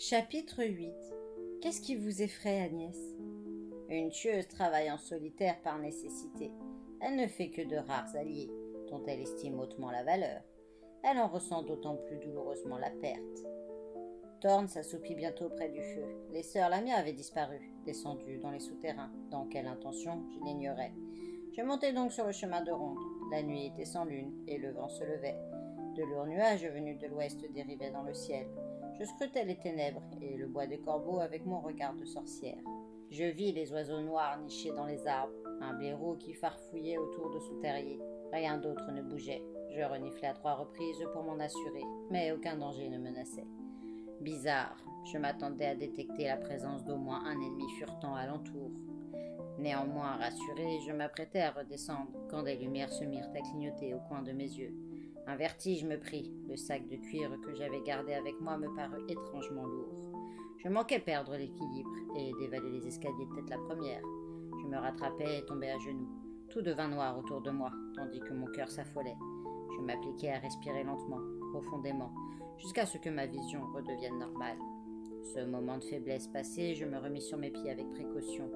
Chapitre 8. Qu'est-ce qui vous effraie, Agnès? Une tueuse travaille en solitaire par nécessité. Elle ne fait que de rares alliés, dont elle estime hautement la valeur. Elle en ressent d'autant plus douloureusement la perte. Thorn s'assoupit bientôt près du feu. Les sœurs Lamia avaient disparu, descendues dans les souterrains. Dans quelle intention, je l'ignorais. Je montai donc sur le chemin de ronde. La nuit était sans lune, et le vent se levait. De lourds nuages venus de l'ouest dérivaient dans le ciel. Je scrutais les ténèbres et le bois des corbeaux avec mon regard de sorcière. Je vis les oiseaux noirs nichés dans les arbres, un blaireau qui farfouillait autour de son terrier. Rien d'autre ne bougeait. Je reniflai à 3 reprises pour m'en assurer, mais aucun danger ne menaçait. Bizarre, je m'attendais à détecter la présence d'au moins un ennemi furetant alentour. Néanmoins rassuré, je m'apprêtais à redescendre quand des lumières se mirent à clignoter au coin de mes yeux. Un vertige me prit. Le sac de cuir que j'avais gardé avec moi me parut étrangement lourd. Je manquais perdre l'équilibre et d'évaler les escaliers tête la première. Je me rattrapais et tombais à genoux. Tout devint noir autour de moi, tandis que mon cœur s'affolait. Je m'appliquai à respirer lentement, profondément, jusqu'à ce que ma vision redevienne normale. Ce moment de faiblesse passé, je me remis sur mes pieds avec précaution.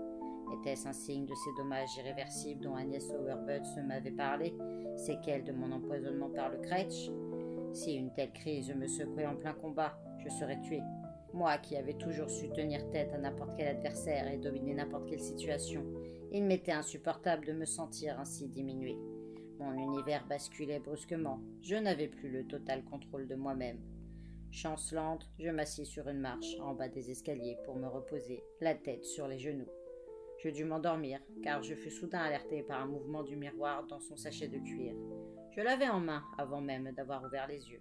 Était-ce un signe de ces dommages irréversibles dont Agnès Auerbuds m'avait parlé, séquelles de mon empoisonnement par le Kretsch? Si une telle crise me secouait en plein combat, je serais tué. Moi qui avais toujours su tenir tête à n'importe quel adversaire et dominer n'importe quelle situation, il m'était insupportable de me sentir ainsi diminué. Mon univers basculait brusquement. Je n'avais plus le total contrôle de moi-même. Chancelante, je m'assis sur une marche en bas des escaliers pour me reposer, la tête sur les genoux. Je dus m'endormir, car je fus soudain alerté par un mouvement du miroir dans son sachet de cuir. Je l'avais en main avant même d'avoir ouvert les yeux.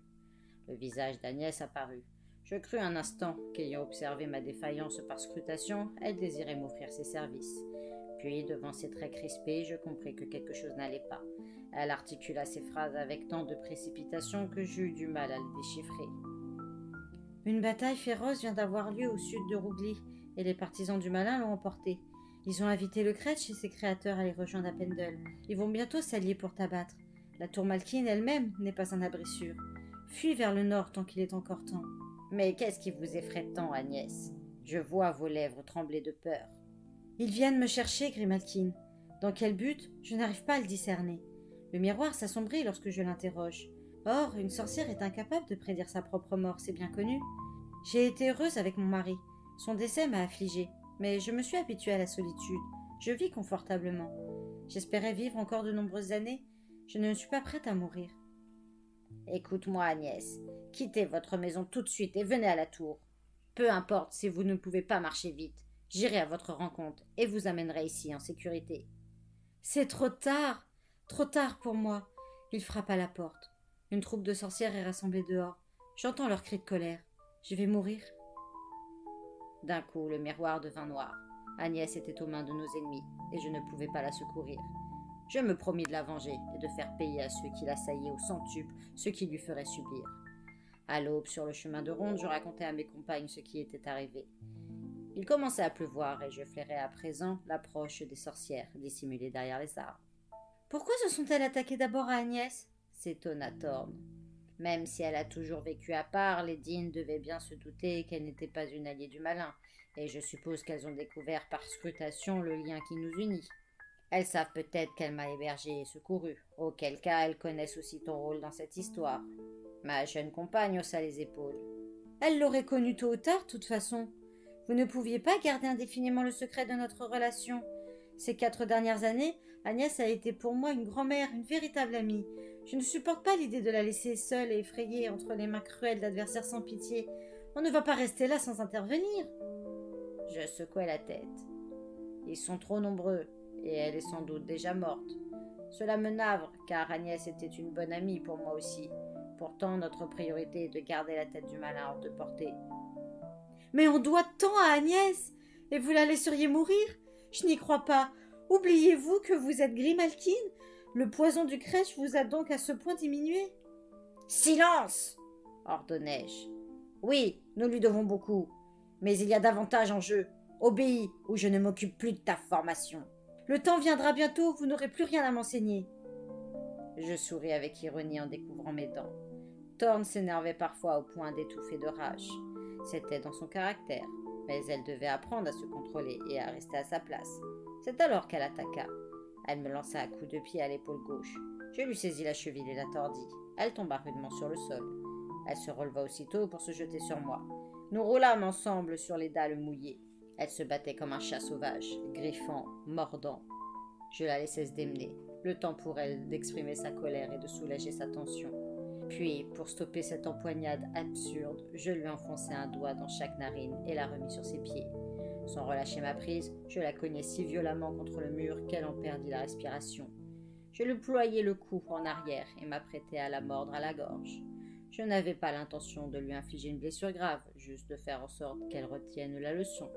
Le visage d'Agnès apparut. Je crus un instant qu'ayant observé ma défaillance par scrutation, elle désirait m'offrir ses services. Puis, devant ses traits crispés, je compris que quelque chose n'allait pas. Elle articula ses phrases avec tant de précipitation que j'eus du mal à le déchiffrer. Une bataille féroce vient d'avoir lieu au sud de Rougli, et les partisans du malin l'ont emporté. Ils ont invité le Kretsch et ses créateurs à les rejoindre à Pendle. Ils vont bientôt s'allier pour t'abattre. La tour Malkine elle-même n'est pas un abri sûr. Fuis vers le nord tant qu'il est encore temps. Mais qu'est-ce qui vous effraie tant, Agnès? Je vois vos lèvres trembler de peur. Ils viennent me chercher, Grimalkin. Dans quel but? Je n'arrive pas à le discerner. Le miroir s'assombrit lorsque je l'interroge. Or, une sorcière est incapable de prédire sa propre mort, c'est bien connu. J'ai été heureuse avec mon mari. Son décès m'a affligée. Mais je me suis habituée à la solitude. Je vis confortablement. J'espérais vivre encore de nombreuses années. Je ne suis pas prête à mourir. Écoute-moi, Agnès. Quittez votre maison tout de suite et venez à la tour. Peu importe si vous ne pouvez pas marcher vite. J'irai à votre rencontre et vous amènerai ici en sécurité. C'est trop tard. Trop tard pour moi. Il frappe à la porte. Une troupe de sorcières est rassemblée dehors. J'entends leurs cris de colère. Je vais mourir. D'un coup, le miroir devint noir. Agnès était aux mains de nos ennemis, et je ne pouvais pas la secourir. Je me promis de la venger et de faire payer à ceux qui l'assaillaient au centuple ce qui lui ferait subir. À l'aube, sur le chemin de ronde, je racontai à mes compagnes ce qui était arrivé. Il commençait à pleuvoir et je flairais à présent l'approche des sorcières dissimulées derrière les arbres. « Pourquoi se sont-elles attaquées d'abord à Agnès ?» s'étonna Thorn. Même si elle a toujours vécu à part, les Dean devaient bien se douter qu'elle n'était pas une alliée du malin, et je suppose qu'elles ont découvert par scrutation le lien qui nous unit. Elles savent peut-être qu'elle m'a hébergée et secourue, auquel cas elles connaissent aussi ton rôle dans cette histoire. Ma jeune compagne haussa les épaules. Elle l'aurait connu tôt ou tard, de toute façon. Vous ne pouviez pas garder indéfiniment le secret de notre relation. Ces 4 dernières années, Agnès a été pour moi une grand-mère, une véritable amie. Je ne supporte pas l'idée de la laisser seule et effrayée entre les mains cruelles d'adversaires sans pitié. On ne va pas rester là sans intervenir. Je secouai la tête. Ils sont trop nombreux, et elle est sans doute déjà morte. Cela me navre, car Agnès était une bonne amie pour moi aussi. Pourtant, notre priorité est de garder la tête du malin hors de portée. Mais on doit tant à Agnès, et vous la laisseriez mourir? Je n'y crois pas. Oubliez-vous que vous êtes Grimalkin? Le poison du Kretsch vous a donc à ce point diminué? Silence! Ordonnai-je. Oui, nous lui devons beaucoup. Mais il y a davantage en jeu. Obéis, ou je ne m'occupe plus de ta formation. Le temps viendra bientôt, vous n'aurez plus rien à m'enseigner. Je souris avec ironie en découvrant mes dents. Thorn s'énervait parfois au point d'étouffer de rage. C'était dans son caractère, mais elle devait apprendre à se contrôler et à rester à sa place. C'est alors qu'elle attaqua. Elle me lança un coup de pied à l'épaule gauche. Je lui saisis la cheville et la tordis. Elle tomba rudement sur le sol. Elle se releva aussitôt pour se jeter sur moi. Nous roulâmes ensemble sur les dalles mouillées. Elle se battait comme un chat sauvage, griffant, mordant. Je la laissai se démener, le temps pour elle d'exprimer sa colère et de soulager sa tension. Puis, pour stopper cette empoignade absurde, je lui enfonçai un doigt dans chaque narine et la remis sur ses pieds. Sans relâcher ma prise, je la cognai si violemment contre le mur qu'elle en perdit la respiration. Je lui ployai le cou en arrière et m'apprêtai à la mordre à la gorge. Je n'avais pas l'intention de lui infliger une blessure grave, juste de faire en sorte qu'elle retienne la leçon.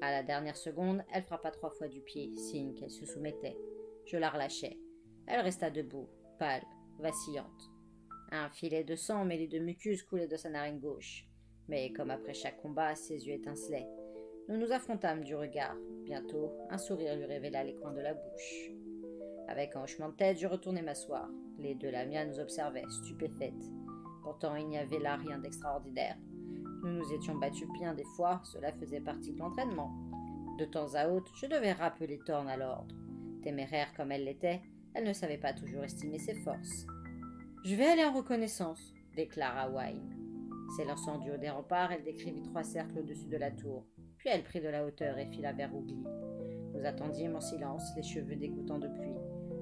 À la dernière seconde, elle frappa 3 fois du pied, signe qu'elle se soumettait. Je la relâchai. Elle resta debout, pâle, vacillante. Un filet de sang mêlé de mucus coulait de sa narine gauche. Mais comme après chaque combat, ses yeux étincelaient. Nous nous affrontâmes du regard. Bientôt, un sourire lui révéla les coins de la bouche. Avec un hochement de tête, je retournai m'asseoir. Les deux Lamia nous observaient, stupéfaites. Pourtant, il n'y avait là rien d'extraordinaire. Nous nous étions battus bien des fois, cela faisait partie de l'entraînement. De temps à autre, je devais rappeler Thorn à l'ordre. Téméraire comme elle l'était, elle ne savait pas toujours estimer ses forces. « Je vais aller en reconnaissance », déclara Wine. S'élançant du haut des remparts, elle décrivit 3 cercles au-dessus de la tour. Puis elle prit de la hauteur et fila vers Ougli. Nous attendîmes en silence, les cheveux dégoûtants de pluie.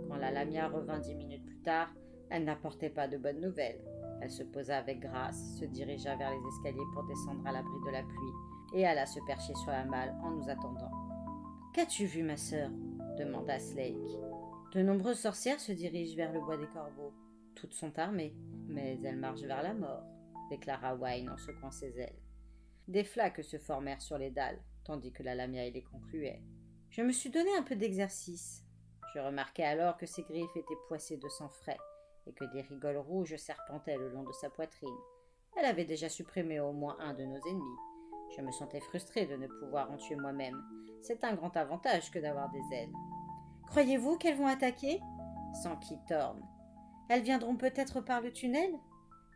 Quand la Lamia revint 10 minutes plus tard, elle n'apportait pas de bonnes nouvelles. Elle se posa avec grâce, se dirigea vers les escaliers pour descendre à l'abri de la pluie, et alla se percher sur la malle en nous attendant. « Qu'as-tu vu, ma sœur » demanda Slake. « De nombreuses sorcières se dirigent vers le bois des corbeaux. Toutes sont armées, mais elles marchent vers la mort, » déclara Wine en secouant ses ailes. Des flaques se formèrent sur les dalles, tandis que la Lamia les concluait. Je me suis donné un peu d'exercice. Je remarquai alors que ses griffes étaient poissées de sang frais, et que des rigoles rouges serpentaient le long de sa poitrine. Elle avait déjà supprimé au moins un de nos ennemis. Je me sentais frustré de ne pouvoir en tuer moi-même. C'est un grand avantage que d'avoir des ailes. « Croyez-vous qu'elles vont attaquer » s'enquit Thorn. « Elles viendront peut-être par le tunnel ?»«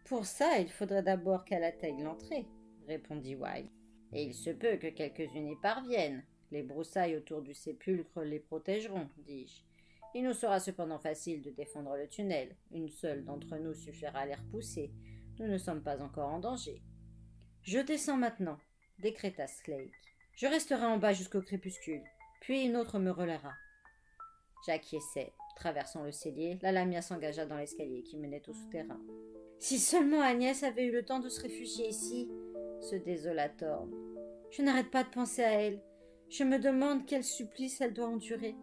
Pour ça, il faudrait d'abord qu'elle atteigne l'entrée, » répondit Wine. « Et il se peut que quelques-unes y parviennent. Les broussailles autour du sépulcre les protégeront, dis-je. Il nous sera cependant facile de défendre le tunnel. Une seule d'entre nous suffira à les repousser. Nous ne sommes pas encore en danger. »« Je descends maintenant, » décréta Slake. « Je resterai en bas jusqu'au crépuscule, puis une autre me relaiera. » J'acquiesçai. Traversant le cellier, la Lamia s'engagea dans l'escalier qui menait au souterrain. « Si seulement Agnès avait eu le temps de se réfugier ici !» se désola Thorn. « Je n'arrête pas de penser à elle. Je me demande quel supplice elle doit endurer. »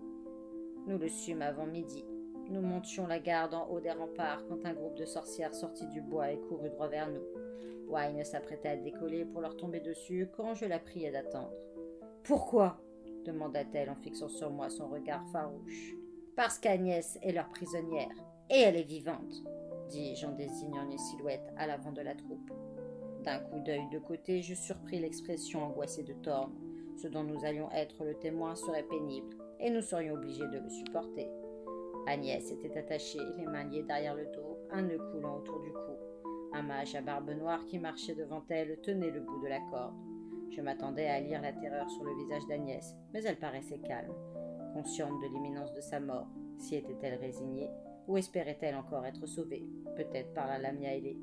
Nous le sûmes avant midi. Nous montions la garde en haut des remparts quand un groupe de sorcières sortit du bois et courut droit vers nous. Wine s'apprêtait à décoller pour leur tomber dessus quand je la priai d'attendre. « Pourquoi » demanda-t-elle en fixant sur moi son regard farouche. « Parce qu'Agnès est leur prisonnière, et elle est vivante, » dis-je en désignant une silhouette à l'avant de la troupe. D'un coup d'œil de côté, je surpris l'expression angoissée de Thorn. Ce dont nous allions être le témoin serait pénible, et nous serions obligés de le supporter. Agnès était attachée, les mains liées derrière le dos, un nœud coulant autour du cou. Un mage à barbe noire qui marchait devant elle tenait le bout de la corde. Je m'attendais à lire la terreur sur le visage d'Agnès, mais elle paraissait calme, consciente de l'imminence de sa mort. S'y était-elle résignée, ou espérait-elle encore être sauvée, peut-être par la Lamia ailée.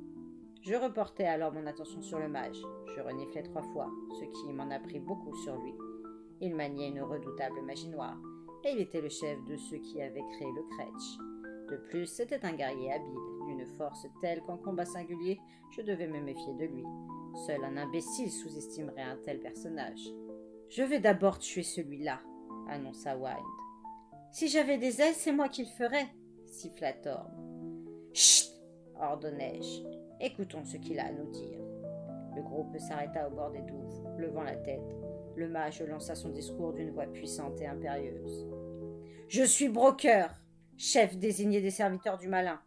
Je reportai alors mon attention sur le mage. Je reniflai 3 fois, ce qui m'en apprit beaucoup sur lui. Il maniait une redoutable magie noire, et il était le chef de ceux qui avaient créé le Kretch. De plus, c'était un guerrier habile, d'une force telle qu'en combat singulier, je devais me méfier de lui. Seul un imbécile sous-estimerait un tel personnage. « Je vais d'abord tuer celui-là, » annonça Wild. « Si j'avais des ailes, c'est moi qui le ferais, » siffla Thorn. « Chut !» ordonnai-je. « Écoutons ce qu'il a à nous dire. » Le groupe s'arrêta au bord des douves, levant la tête. Le mage lança son discours d'une voix puissante et impérieuse. « Je suis Broker, chef désigné des serviteurs du malin.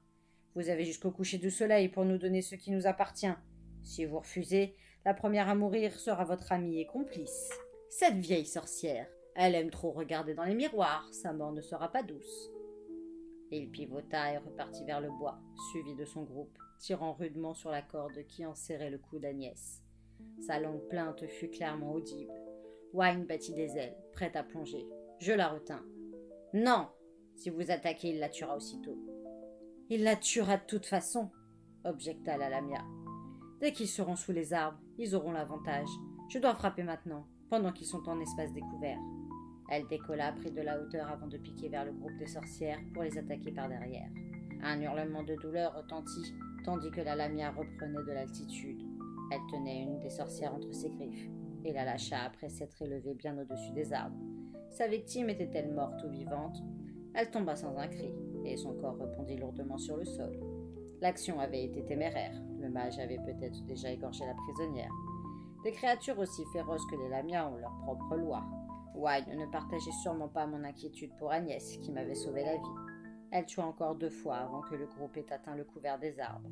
Vous avez jusqu'au coucher du soleil pour nous donner ce qui nous appartient. Si vous refusez, la première à mourir sera votre amie et complice. Cette vieille sorcière, elle aime trop regarder dans les miroirs, sa mort ne sera pas douce. » Il pivota et repartit vers le bois, suivi de son groupe, tirant rudement sur la corde qui enserrait le cou d'Agnès. Sa longue plainte fut clairement audible. Wine battit des ailes, prête à plonger. Je la retins. « Non! Si vous attaquez, il la tuera aussitôt. »« Il la tuera de toute façon, » objecta la Lamia. « Dès qu'ils seront sous les arbres, ils auront l'avantage. Je dois frapper maintenant, pendant qu'ils sont en espace découvert. » Elle décolla, prit de la hauteur avant de piquer vers le groupe des sorcières pour les attaquer par derrière. Un hurlement de douleur retentit, tandis que la Lamia reprenait de l'altitude. Elle tenait une des sorcières entre ses griffes et la lâcha après s'être élevée bien au-dessus des arbres. Sa victime était-elle morte ou vivante? Elle tomba sans un cri, et son corps rebondit lourdement sur le sol. L'action avait été téméraire, le mage avait peut-être déjà égorgé la prisonnière. Des créatures aussi féroces que les Lamias ont leurs propres lois. Wine ne partageait sûrement pas mon inquiétude pour Agnès, qui m'avait sauvé la vie. Elle tua encore 2 fois avant que le groupe ait atteint le couvert des arbres.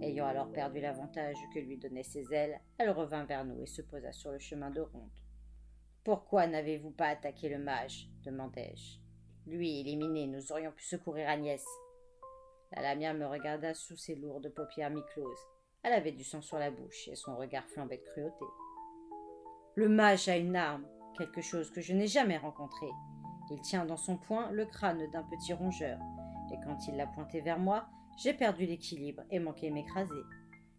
Ayant alors perdu l'avantage que lui donnaient ses ailes, elle revint vers nous et se posa sur le chemin de ronde. « Pourquoi n'avez-vous pas attaqué le mage ?» demandai-je. « Lui éliminé, nous aurions pu secourir Agnès. » La Lamia me regarda sous ses lourdes paupières mi-closes. Elle avait du sang sur la bouche et son regard flambait de cruauté. « Le mage a une arme, quelque chose que je n'ai jamais rencontré. Il tient dans son poing le crâne d'un petit rongeur, et quand il l'a pointé vers moi, j'ai perdu l'équilibre et manqué m'écraser.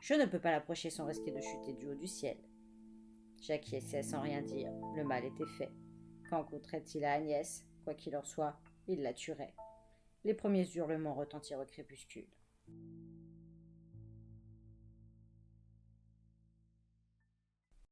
Je ne peux pas l'approcher sans risquer de chuter du haut du ciel. » J'acquiesçai sans rien dire. Le mal était fait. Qu'en coûterait-il à Agnès? Quoi qu'il en soit, il la tuerait. Les premiers hurlements retentirent au crépuscule.